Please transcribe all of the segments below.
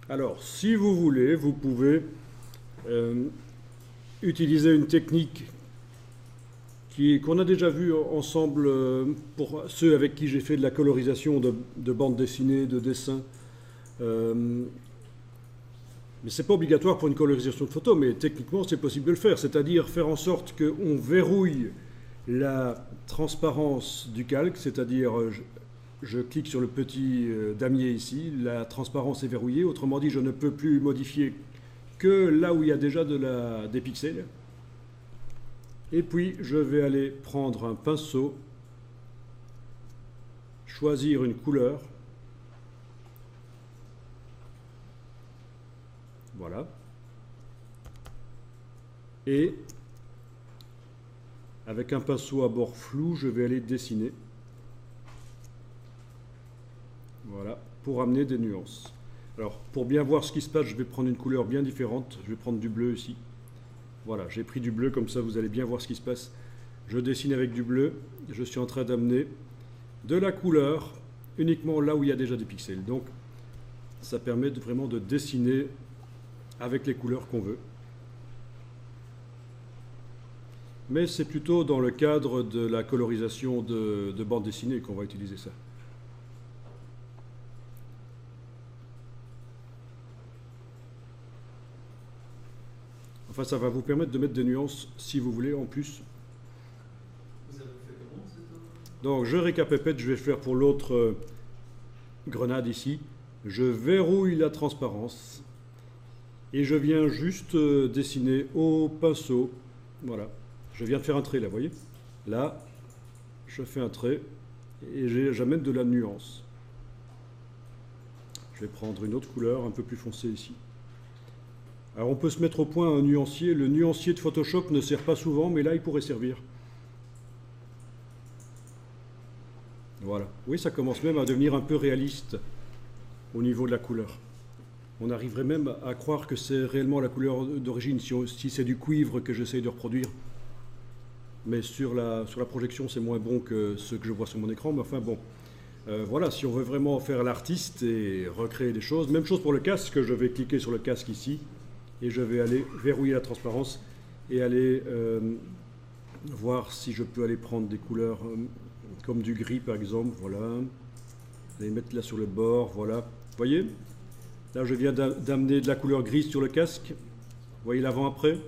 Alors, si vous voulez, vous pouvez utiliser une technique qu'on a déjà vue ensemble pour ceux avec qui j'ai fait de la colorisation de bandes dessinées, de dessins. Mais ce n'est pas obligatoire pour une colorisation de photo, mais techniquement c'est possible de le faire, c'est-à-dire faire en sorte qu'on verrouille la transparence du calque, c'est-à-dire je clique sur le petit damier ici, la transparence est verrouillée, autrement dit je ne peux plus modifier que là où il y a déjà des pixels. Et puis je vais aller prendre un pinceau, choisir une couleur, voilà, et avec un pinceau à bord flou, je vais aller dessiner, voilà, pour amener des nuances. Alors, pour bien voir ce qui se passe, je vais prendre une couleur bien différente, je vais prendre du bleu ici. Voilà, j'ai pris du bleu, comme ça vous allez bien voir ce qui se passe. Je dessine avec du bleu, je suis en train d'amener de la couleur uniquement là où il y a déjà des pixels. Donc, ça permet vraiment de dessiner avec les couleurs qu'on veut. Mais c'est plutôt dans le cadre de la colorisation de bande dessinée qu'on va utiliser ça. Enfin, ça va vous permettre de mettre des nuances, si vous voulez, en plus. Vous avez fait comment cette... Donc, je récapépète, je vais faire pour l'autre grenade ici. Je verrouille la transparence. Et je viens juste dessiner au pinceau. Voilà. Je viens de faire un trait, là, vous voyez? Là, je fais un trait et j'amène de la nuance. Je vais prendre une autre couleur un peu plus foncée ici. Alors on peut se mettre au point un nuancier. Le nuancier de Photoshop ne sert pas souvent, mais là il pourrait servir. Voilà. Oui, ça commence même à devenir un peu réaliste au niveau de la couleur. On arriverait même à croire que c'est réellement la couleur d'origine, si c'est du cuivre que j'essaye de reproduire. Mais sur la projection, c'est moins bon que ce que je vois sur mon écran. Mais enfin bon, voilà, si on veut vraiment faire l'artiste et recréer des choses. Même chose pour le casque, je vais cliquer sur le casque ici. Et je vais aller verrouiller la transparence et aller voir si je peux aller prendre des couleurs comme du gris par exemple, voilà. Les mettre là sur le bord, voilà. Vous voyez? Là je viens d'amener de la couleur grise sur le casque. Vous voyez l'avant-après?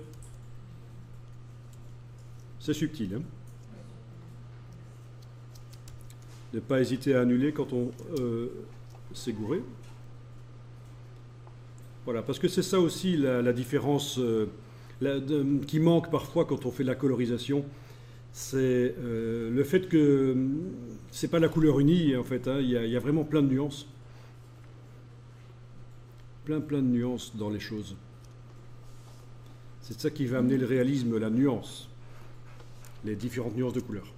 C'est subtil, hein? Ne pas hésiter à annuler quand on s'est gouré. Voilà, parce que c'est ça aussi la différence qui manque parfois quand on fait de la colorisation. C'est le fait que c'est pas la couleur unie en fait, hein, il y a vraiment plein de nuances. Plein de nuances dans les choses. C'est ça qui va amener le réalisme, la nuance. Les différentes nuances de couleurs.